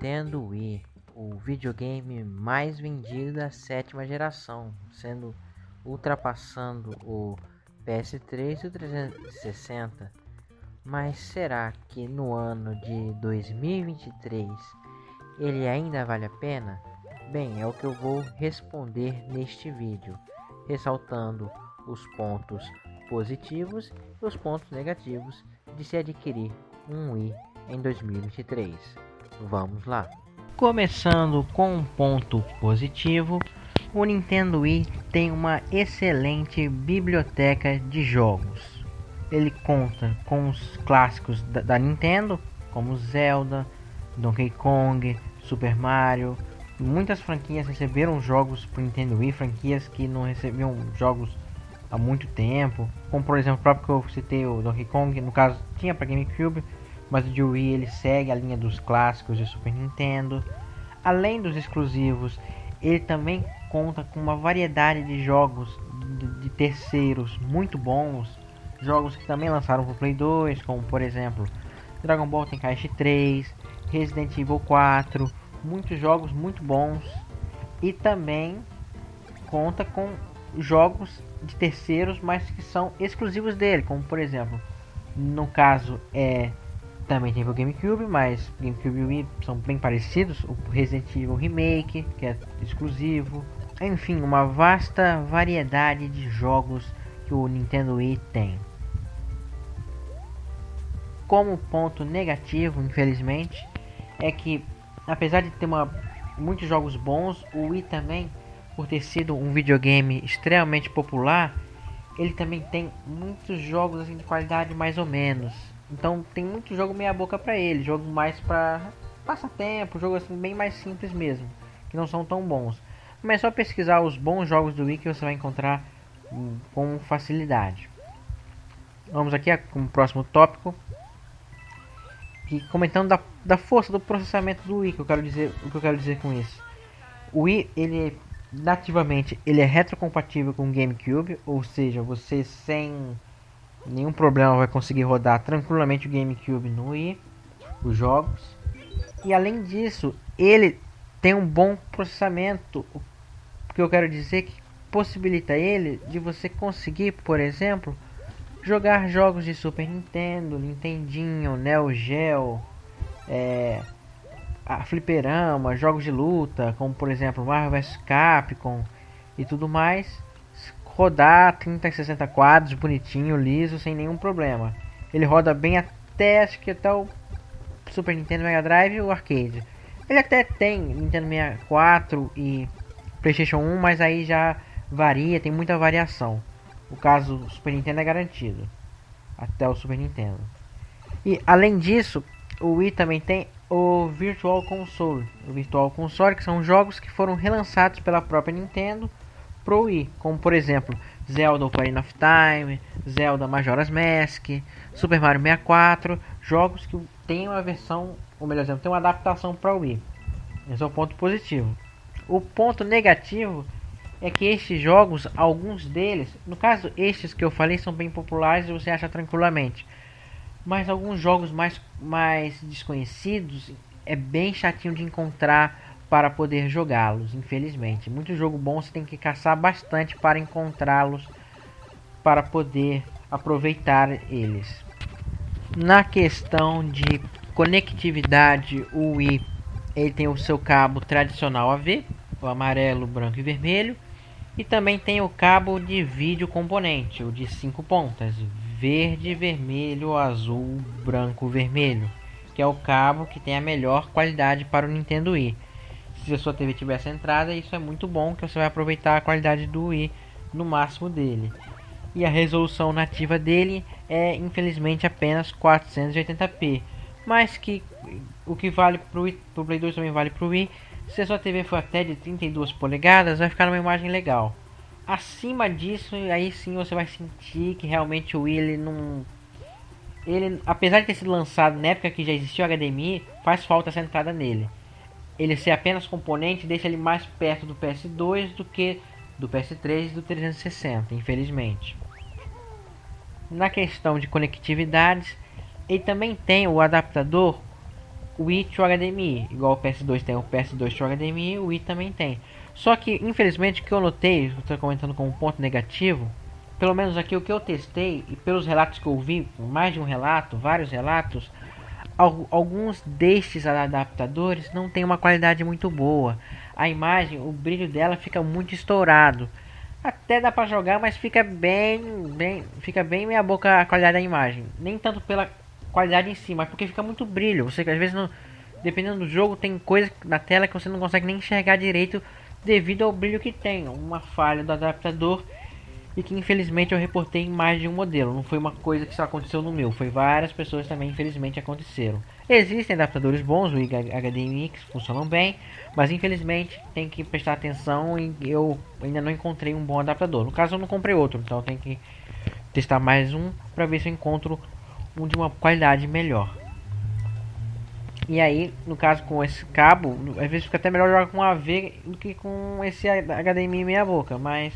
Nintendo Wii, o videogame mais vendido da sétima geração, sendo ultrapassando o PS3 e o 360. Mas será que no ano de 2023 ele ainda vale a pena? Bem, é o que eu vou responder neste vídeo, ressaltando os pontos positivos e os pontos negativos de se adquirir um Wii em 2023. Vamos lá. Começando com um ponto positivo, o Nintendo Wii tem uma excelente biblioteca de jogos. Ele conta com os clássicos da Nintendo, como Zelda, Donkey Kong, Super Mario. Muitas franquias receberam jogos para Nintendo Wii, franquias que não recebiam jogos há muito tempo, como por exemplo o próprio que eu citei, o Donkey Kong, no caso tinha para GameCube, mas o de Wii ele segue a linha dos clássicos de Super Nintendo. Além dos exclusivos, ele também conta com uma variedade de jogos de terceiros muito bons, jogos que também lançaram para o Play 2, como por exemplo Dragon Ball Tenkaichi 3, Resident Evil 4, muitos jogos muito bons, e também conta com jogos de terceiros, mas que são exclusivos dele, como por exemplo, no caso também tem o GameCube, mas GameCube e Wii são bem parecidos. O Resident Evil Remake, que é exclusivo. Enfim, uma vasta variedade de jogos que o Nintendo Wii tem. Como ponto negativo, infelizmente, é que apesar de ter muitos jogos bons, o Wii também, por ter sido um videogame extremamente popular, ele também tem muitos jogos assim de qualidade mais ou menos. Então tem muito jogo meia boca para ele, jogo mais para passatempo, jogo assim bem mais simples mesmo, que não são tão bons. Mas é só pesquisar os bons jogos do Wii que você vai encontrar com facilidade. Vamos aqui com o próximo tópico, que comentando da força do processamento do Wii, o que eu quero dizer com isso. O Wii, ele nativamente ele é retrocompatível com o GameCube, ou seja, você sem nenhum problema vai conseguir rodar tranquilamente o GameCube no Wii, os jogos. E além disso, ele tem um bom processamento, o que eu quero dizer que possibilita ele de você conseguir, por exemplo, jogar jogos de Super Nintendo, Nintendinho, Neo Geo, a fliperama, jogos de luta, como por exemplo Marvel vs Capcom e tudo mais, rodar 30 e 60 quadros bonitinho, liso, sem nenhum problema. Ele roda bem até o Super Nintendo Mega Drive e o arcade. Ele até tem Nintendo 64 e PlayStation 1, mas aí já varia, tem muita variação. O caso do Super Nintendo é garantido até o Super Nintendo. E além disso, o Wii também tem o Virtual Console. O Virtual Console, que são jogos que foram relançados pela própria Nintendo pro Wii, como por exemplo Zelda Ocarina of Time, Zelda Majora's Mask, Super Mario 64, jogos que tem uma versão, ou melhor dizendo, tem uma adaptação para o Wii. Esse é o ponto positivo. O ponto negativo é que estes jogos, alguns deles, no caso estes que eu falei, são bem populares e você acha tranquilamente. Mas alguns jogos mais desconhecidos é bem chatinho de encontrar para poder jogá-los, infelizmente. Muito jogo bom você tem que caçar bastante para encontrá-los, para poder aproveitar eles. Na questão de conectividade, o Wii ele tem o seu cabo tradicional AV, o amarelo, branco e vermelho, e também tem o cabo de vídeo componente, o de 5 pontas, verde, vermelho, azul, branco, vermelho, que é o cabo que tem a melhor qualidade para o Nintendo Wii. Se a sua TV tiver centrada, isso é muito bom, que você vai aproveitar a qualidade do Wii no máximo dele. E a resolução nativa dele é infelizmente apenas 480p, mas que o que vale pro Play 2 também vale pro Wii. Se a sua TV for até de 32 polegadas, vai ficar numa imagem legal. Acima disso, aí sim você vai sentir que realmente o Wii ele, apesar de ter sido lançado na época que já existiu HDMI, faz falta essa entrada nele. Ele ser apenas componente deixa ele mais perto do PS2 do que do PS3 e do 360, infelizmente. Na questão de conectividades, ele também tem o adaptador Wii to HDMI, igual o PS2 tem o PS2 to HDMI, o Wii também tem. Só que, infelizmente, o que eu notei, estou comentando como ponto negativo, pelo menos aqui o que eu testei, e pelos relatos que eu vi, mais de um relato, vários relatos, alguns destes adaptadores não tem uma qualidade muito boa. A imagem, o brilho dela fica muito estourado. Até dá pra jogar, mas fica bem meia boca a qualidade da imagem. Nem tanto pela qualidade em si, mas porque fica muito brilho. Você às vezes não, dependendo do jogo, tem coisa na tela que você não consegue nem enxergar direito devido ao brilho que tem. Uma falha do adaptador e que infelizmente eu reportei em mais de um modelo. Não foi uma coisa que só aconteceu no meu, foi várias pessoas também infelizmente aconteceram. Existem adaptadores bons, o HDMI, que funcionam bem, mas infelizmente tem que prestar atenção e eu ainda não encontrei um bom adaptador. No caso eu não comprei outro, então tem que testar mais um para ver se eu encontro um de uma qualidade melhor. E aí, no caso com esse cabo, às vezes fica até melhor jogar com AV do que com esse HDMI meia boca, mas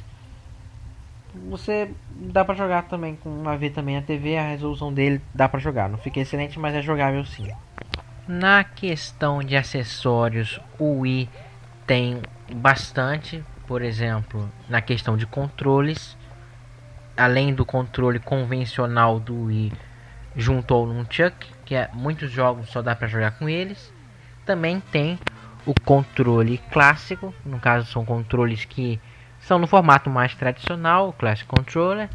você dá pra jogar também com uma V também a TV, a resolução dele dá pra jogar. Não fica excelente, mas é jogável sim. Na questão de acessórios, o Wii tem bastante, por exemplo, na questão de controles, além do controle convencional do Wii junto ao Nunchuck, que muitos jogos só dá pra jogar com eles. Também tem o controle clássico, no caso são controles que são no formato mais tradicional, o Classic Controller,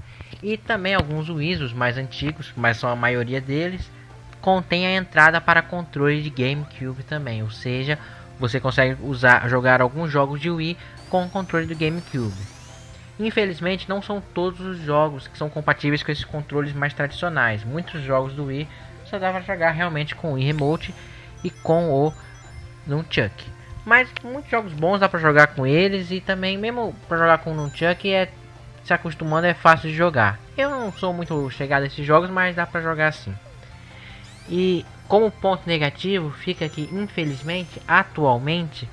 e também alguns Wii's, os mais antigos, mas são a maioria deles, contém a entrada para controle de GameCube também, ou seja, você consegue jogar alguns jogos de Wii com o controle do GameCube. Infelizmente não são todos os jogos que são compatíveis com esses controles mais tradicionais, muitos jogos do Wii só dá para jogar realmente com o Wii Remote e com o Nunchuck. Mas muitos jogos bons dá pra jogar com eles, e também mesmo pra jogar com o Nunchuck se acostumando é fácil de jogar. Eu não sou muito chegado a esses jogos, mas dá pra jogar assim. E como ponto negativo fica que infelizmente atualmente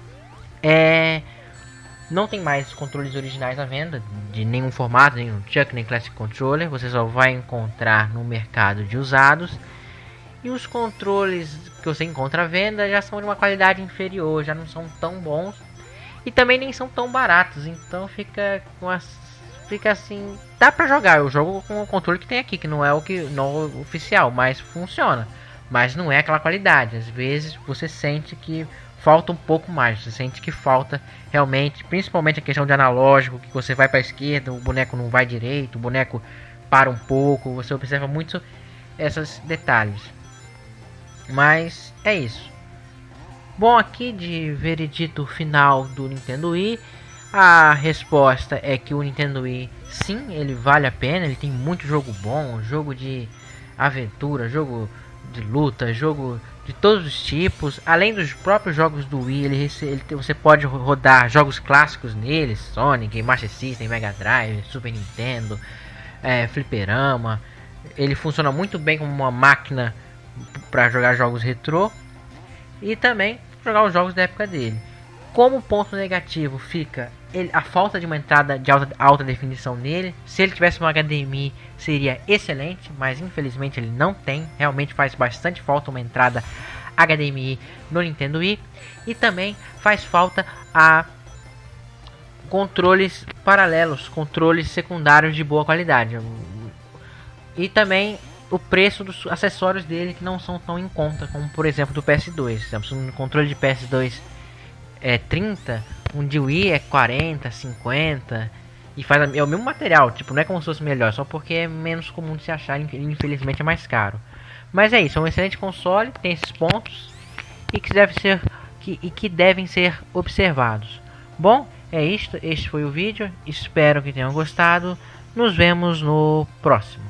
não tem mais controles originais à venda de nenhum formato, nem Nunchuck nem Classic Controller. Você só vai encontrar no mercado de usados. E os controles que você encontra à venda já são de uma qualidade inferior, já não são tão bons e também nem são tão baratos, então fica assim, dá pra jogar. Eu jogo com o controle que tem aqui, que não é o oficial, mas funciona, mas não é aquela qualidade. Às vezes você sente que falta um pouco mais, você sente que falta realmente, principalmente a questão de analógico, que você vai para a esquerda, o boneco não vai direito, o boneco para um pouco, você observa muito esses detalhes. Mas é isso. Bom, aqui de veredito final do Nintendo Wii, a resposta é que o Nintendo Wii, sim, ele vale a pena. Ele tem muito jogo bom, jogo de aventura, jogo de luta, jogo de todos os tipos. Além dos próprios jogos do Wii, você pode rodar jogos clássicos nele, Sonic, Master System, Mega Drive, Super Nintendo, Fliperama. Ele funciona muito bem como uma máquina para jogar jogos retrô e também jogar os jogos da época dele. Como ponto negativo fica a falta de uma entrada de alta definição nele. Se ele tivesse um HDMI seria excelente, mas infelizmente ele não tem. Realmente faz bastante falta uma entrada HDMI no Nintendo Wii. E também faz falta a controles paralelos, controles secundários de boa qualidade. E também o preço dos acessórios dele, que não são tão em conta como por exemplo do PS2. Um controle de PS2 é 30, um de Wii é 40, 50 e é o mesmo material, tipo, não é como se fosse melhor, só porque é menos comum de se achar, infelizmente é mais caro. Mas é isso, é um excelente console, tem esses pontos e que devem ser observados. Bom, é isto, este foi o vídeo, espero que tenham gostado. Nos vemos no próximo.